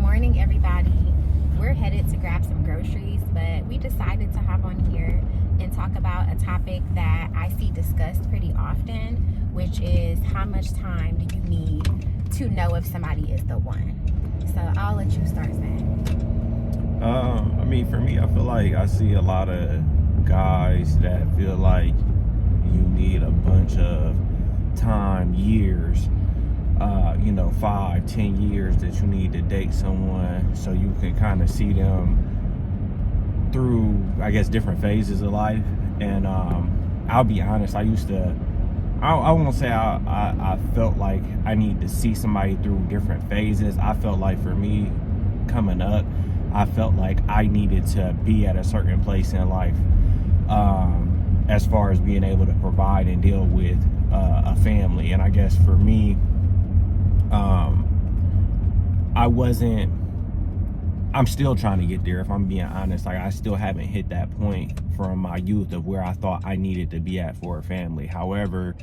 morning, everybody. We're headed to grab some groceries, but we decided to hop on here and talk about a topic that I see discussed pretty often, which is how much time do you need to know if somebody is the one? So I'll let you start, Zach. For me, I feel like I see a lot of guys that feel like you need a bunch of time, years, 5-10 years that you need to date someone so you can kind of see them through, I guess, different phases of life. And I'll be honest, I won't say I felt like I need to see somebody through different phases. I felt like for me, coming up, I felt like I needed to be at a certain place in life as far as being able to provide and deal with a family. And I guess for me, I'm still trying to get there, if I'm being honest. Like, I still haven't hit that point from my youth of where I thought I needed to be at for a family. However,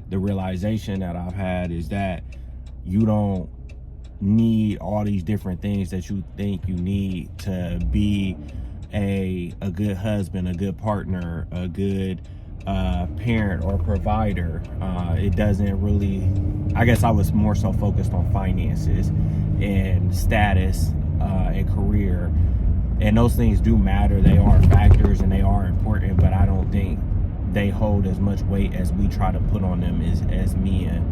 the realization that I've had is that you don't need all these different things that you think you need to be a good husband, a good partner, a good parent or provider. It doesn't really, I guess I was more so focused on finances and status and career, and those things do matter. They are factors and they are important, but I don't think they hold as much weight as we try to put on them as men.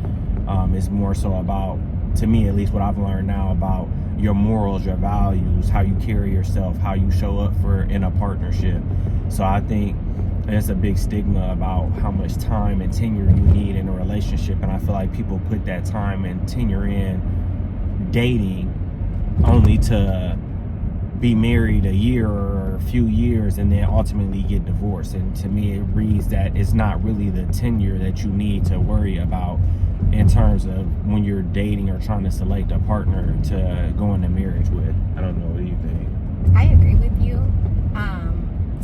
It's more so about, to me at least, what I've learned now about your morals, your values, how you carry yourself, how you show up in a partnership. So I think there's a big stigma about how much time and tenure you need in a relationship, and I feel like people put that time and tenure in dating only to be married a year or a few years and then ultimately get divorced. And to me, it reads that it's not really the tenure that you need to worry about in terms of when you're dating or trying to select a partner to go into marriage with. I don't know, what do you think? I agree with you.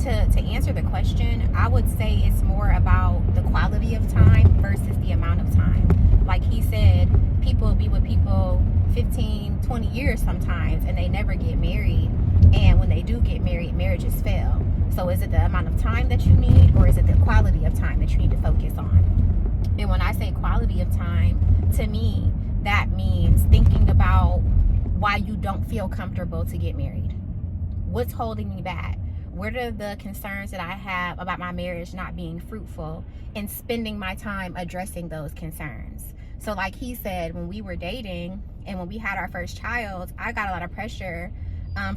To answer the question, I would say it's more about the quality of time versus the amount of time. Like he said, people be with people 15, 20 years sometimes, and they never get married. And when they do get married, marriages fail. So is it the amount of time that you need, or is it the quality of time that you need to focus on? And when I say quality of time, to me, that means thinking about why you don't feel comfortable to get married. What's holding me back? What are the concerns that I have about my marriage not being fruitful, and spending my time addressing those concerns? So like he said, when we were dating and when we had our first child, I got a lot of pressure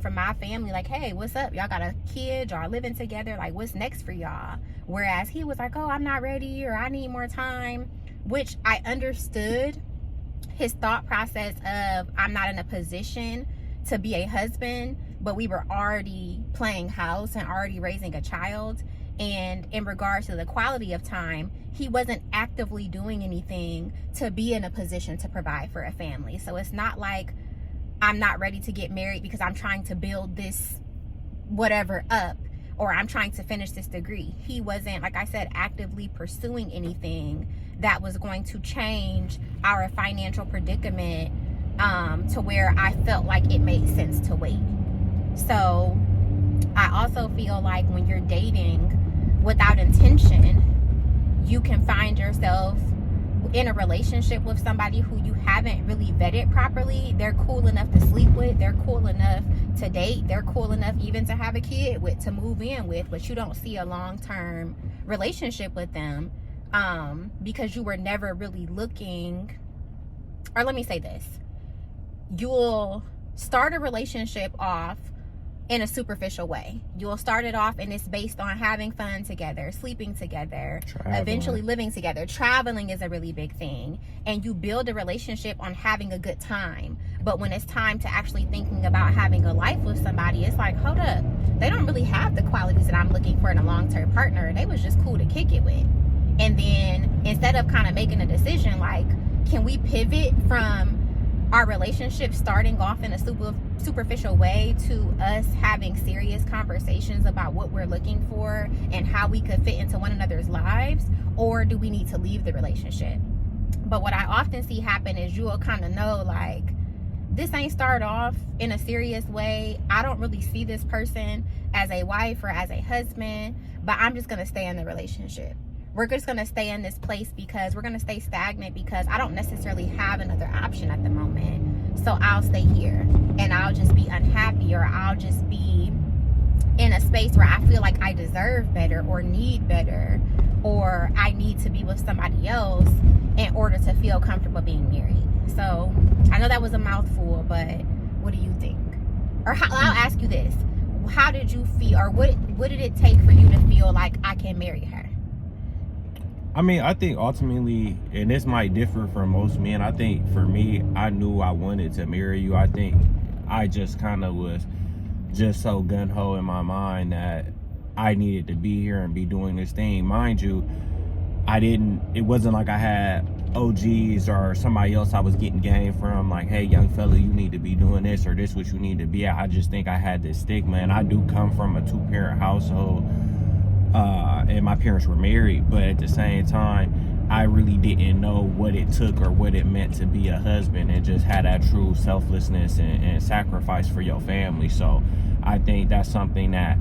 from my family, like, hey, what's up? Y'all got a kid, y'all living together, like, what's next for y'all? Whereas he was like, oh, I'm not ready, or I need more time, which I understood his thought process of, I'm not in a position to be a husband, but we were already playing house and already raising a child. And in regards to the quality of time, he wasn't actively doing anything to be in a position to provide for a family. So it's not like I'm not ready to get married because I'm trying to build this whatever up, or I'm trying to finish this degree. He wasn't, like I said, actively pursuing anything that was going to change our financial predicament to where I felt like it made sense to wait. So I also feel like when you're dating without intention, you can find yourself in a relationship with somebody who you haven't really vetted properly. They're cool enough to sleep with, they're cool enough to date, they're cool enough even to have a kid with, to move in with, but you don't see a long-term relationship with them because you were never really looking. Or let me say this, you'll start a relationship off in a superficial way. You'll start it off and it's based on having fun together, sleeping together, eventually living together. Traveling is a really big thing. And you build a relationship on having a good time. But when it's time to actually thinking about having a life with somebody, it's like, hold up, they don't really have the qualities that I'm looking for in a long-term partner. They was just cool to kick it with. And then instead of kind of making a decision like, can we pivot from our relationship starting off in a superficial way to us having serious conversations about what we're looking for and how we could fit into one another's lives, or do we need to leave the relationship? But what I often see happen is you will kind of know, like, this ain't start off in a serious way. I don't really see this person as a wife or as a husband, but I'm just gonna stay in the relationship. We're just gonna stay in this place because we're gonna stay stagnant because I don't necessarily have another option at the moment. So I'll stay here and I'll just be unhappy, or I'll just be in a space where I feel like I deserve better or need better, or I need to be with somebody else in order to feel comfortable being married. So I know that was a mouthful, but what do you think? Or I'll ask you this: how did you feel, or what did it take for you to feel like I can marry her? I mean, I think ultimately, and this might differ from most men, I think for me, I knew I wanted to marry you. I think I just kind of was just so gun-ho in my mind that I needed to be here and be doing this thing. Mind you, it wasn't like I had OGs or somebody else I was getting game from, like, hey, young fella, you need to be doing this, or this what you need to be at. I just think I had this stigma, and I do come from a 2-parent household, and my parents were married, but at the same time, I really didn't know what it took or what it meant to be a husband, and just had that true selflessness and sacrifice for your family. So I think that's something that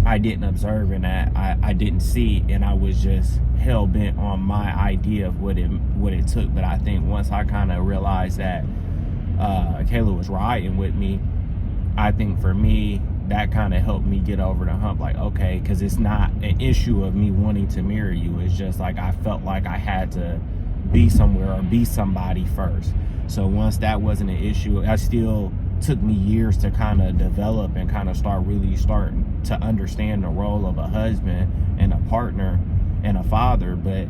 I didn't observe and that I didn't see, and I was just hell-bent on my idea of what it took. But I think once I kind of realized that Kayla was riding with me, I think for me, that kind of helped me get over the hump. Like, okay, because it's not an issue of me wanting to marry you. It's just like I felt like I had to be somewhere or be somebody first. So once that wasn't an issue, I still took me years to kind of develop and kind of starting to understand the role of a husband and a partner and a father. But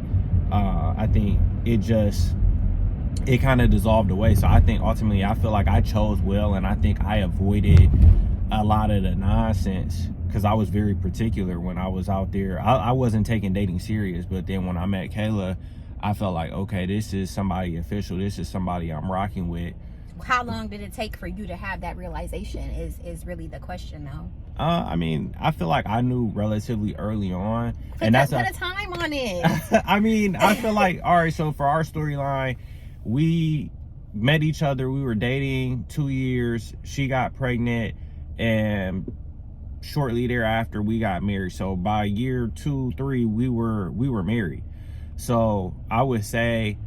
I think it kind of dissolved away. So I think ultimately I feel like I chose well, and I think I avoided a lot of the nonsense because I was very particular when I was out there. I wasn't taking dating serious, but then when I met Kayla, I felt like, okay, this is somebody official. This is somebody I'm rocking with. How long did it take for you to have that realization is really the question, though. I mean, I feel like I knew relatively early on. And put a time on it. I mean, I feel like, all right, so for our storyline, we met each other. We were dating 2 years. She got pregnant, and shortly thereafter, we got married. So by year 2, 3, we were married. So I would say,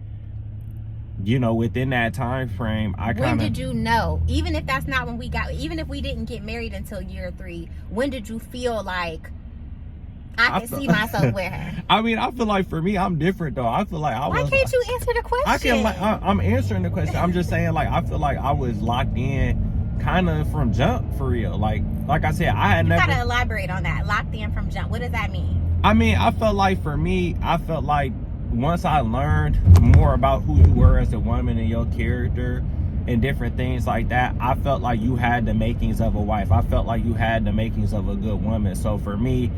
you know, within that time frame, when did you know? Even if that's not when even if we didn't get married until year 3, when did you feel like I can see myself with her? I mean, I feel like for me, I'm different though. I feel like Why can't you answer the question? I'm answering the question. I'm just saying, like, I feel like I was locked in kind of from jump, for real. Like I said, I had never. You gotta elaborate on that. Locked in from jump. What does that mean? I mean, I felt like for me, once I learned more about who you were as a woman and your character and different things like that, I felt like you had the makings of a wife. I felt like you had the makings of a good woman. So for me,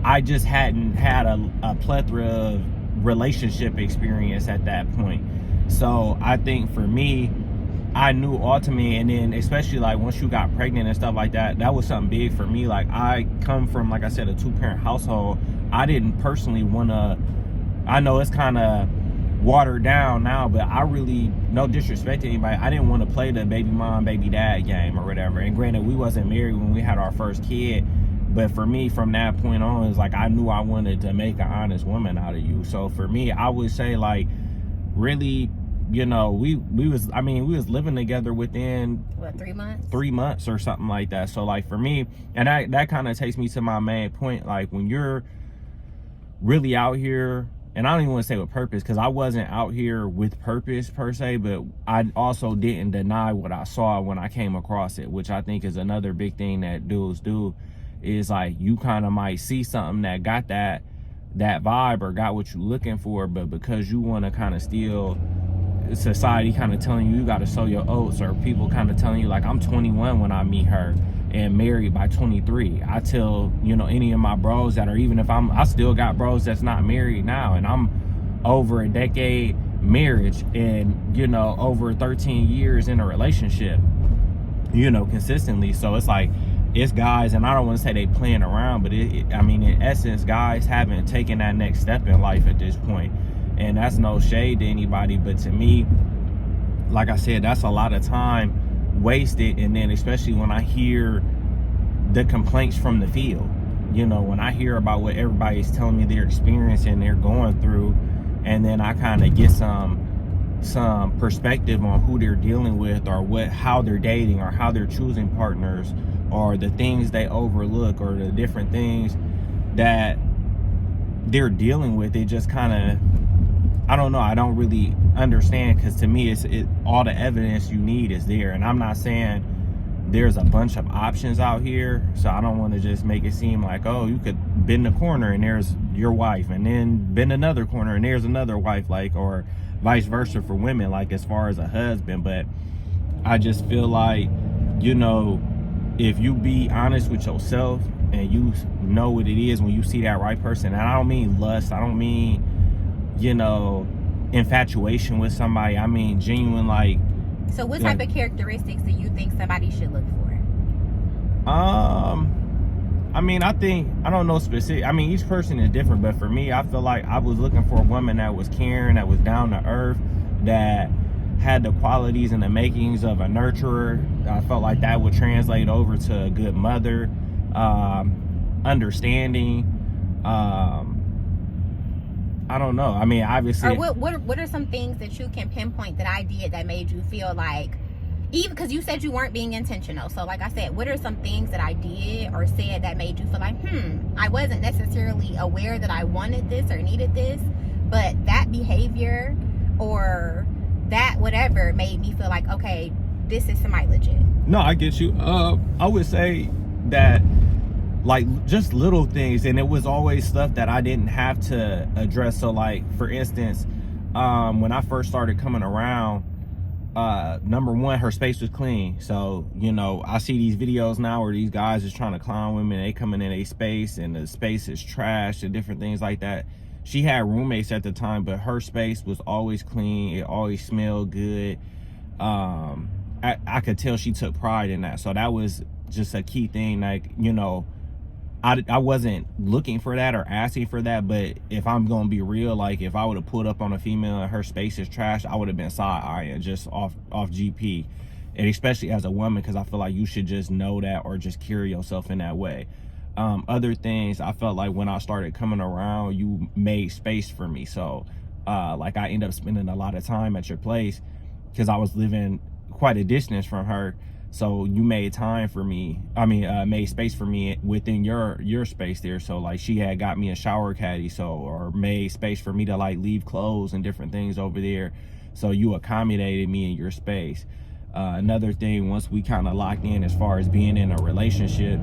I just hadn't had a plethora of relationship experience at that point. So I think for me, I knew ultimately, and then especially like once you got pregnant and stuff like that, that was something big for me. Like, I come from, like I said, a 2-parent household. I didn't personally want to, I know it's kind of watered down now, but I really, no disrespect to anybody, I didn't want to play the baby mom, baby dad game or whatever. And granted, we wasn't married when we had our first kid, but for me, from that point on, it's like I knew I wanted to make an honest woman out of you. So for me, I would say, like, really, you know, we was living together within what, 3 months? 3 months or something like that. So like for me, and that kind of takes me to my main point, like when you're really out here, and I don't even want to say with purpose, because I wasn't out here with purpose per se, but I also didn't deny what I saw when I came across it, which I think is another big thing that dudes do, is like you kind of might see something that got that vibe or got what you're looking for, but because you want to kind of steal society kind of telling you got to sow your oats, or people kind of telling you, like, I'm 21 when I meet her and married by 23. I tell, you know, any of my bros that are, even if I still got bros that's not married now, and I'm over a decade marriage and, you know, over 13 years in a relationship, you know, consistently. So it's like, it's guys, and I don't want to say they playing around, but I mean, in essence, guys haven't taken that next step in life at this point. And that's no shade to anybody, but to me, like I said, that's a lot of time wasted. And then especially when I hear the complaints from the field, you know, when I hear about what everybody's telling me they're experiencing, they're going through, and then I kind of get some perspective on who they're dealing with, or how they're dating, or how they're choosing partners, or the things they overlook, or the different things that they're dealing with. It just kind of, I don't know, I don't really understand, because to me all the evidence you need is there. And I'm not saying there's a bunch of options out here, so I don't want to just make it seem like, oh, you could bend the corner and there's your wife, and then bend another corner and there's another wife, like, or vice versa for women, like as far as a husband. But I just feel like, you know, if you be honest with yourself and you know what it is when you see that right person, and I don't mean lust, I don't mean, you know, infatuation with somebody, I mean genuine, like. So what type of characteristics do you think somebody should look for? I mean, I don't know specific. I mean, each person is different, but for me, I feel like I was looking for a woman that was caring, that was down to earth, that had the qualities and the makings of a nurturer. I felt like that would translate over to a good mother, understanding. I don't know. I mean, obviously. Or what are some things that you can pinpoint that I did that made you feel like, even because you said you weren't being intentional. So like I said, what are some things that I did or said that made you feel like, I wasn't necessarily aware that I wanted this or needed this, but that behavior or that whatever made me feel like, okay, this is somebody legit. No, I get you. I would say that, like, just little things, and it was always stuff that I didn't have to address. So like, for instance, when I first started coming around, number one, her space was clean. So, you know, I see these videos now where these guys is trying to clown women, they coming in a space and the space is trash and different things like that. She had roommates at the time, but her space was always clean. It always smelled good. I could tell she took pride in that. So that was just a key thing. Like, you know, I wasn't looking for that or asking for that, but if I'm gonna be real, like, if I would have pulled up on a female and her space is trash, I would have been side-eyeing just off GP. And especially as a woman, because I feel like you should just know that or just carry yourself in that way. Other things, I felt like when I started coming around, you made space for me. So like, I ended up spending a lot of time at your place because I was living quite a distance from her. So you made time for me. I mean, made space for me within your space there. So like, she had got me a shower caddy, or made space for me to like leave clothes and different things over there. So you accommodated me in your space. Another thing, once we kind of locked in as far as being in a relationship,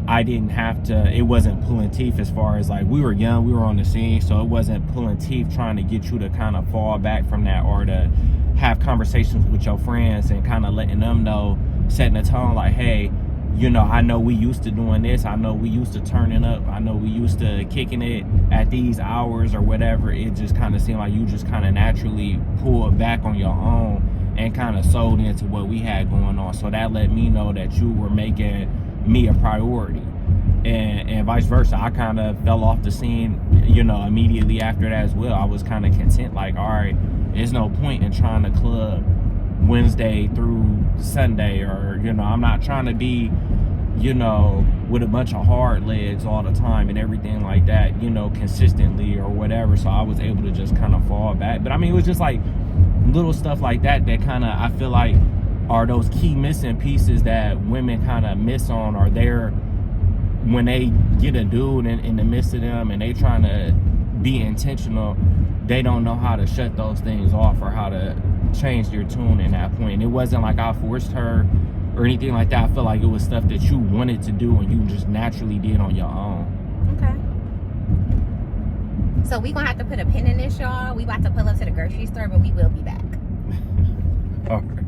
I didn't have to, it wasn't pulling teeth as far as like, we were young, we were on the scene, so it wasn't pulling teeth trying to get you to kind of fall back from that, or to have conversations with your friends and kind of letting them know, setting a tone like, hey, you know, I know we used to doing this, I know we used to turning up, I know we used to kicking it at these hours or whatever. It just kind of seemed like you just kind of naturally pulled back on your own and kind of sold into what we had going on. So that let me know that you were making me a priority, and vice versa. I kind of fell off the scene, you know, immediately after that as well. I was kind of content, like, all right, there's no point in trying to club Wednesday through Sunday, or, you know, I'm not trying to be, you know, with a bunch of hard legs all the time and everything like that, you know, consistently or whatever. So I was able to just kind of fall back. But I mean, it was just like little stuff like that that kind of, I feel like, are those key missing pieces that women kind of miss on, or they're, when they get a dude in the midst of them and they trying to be intentional, they don't know how to shut those things off or how to change their tune in that point. And it wasn't like I forced her or anything like that. I feel like it was stuff that you wanted to do and you just naturally did on your own. Okay. So we gonna have to put a pin in this, y'all. We about to pull up to the grocery store, but we will be back. Okay.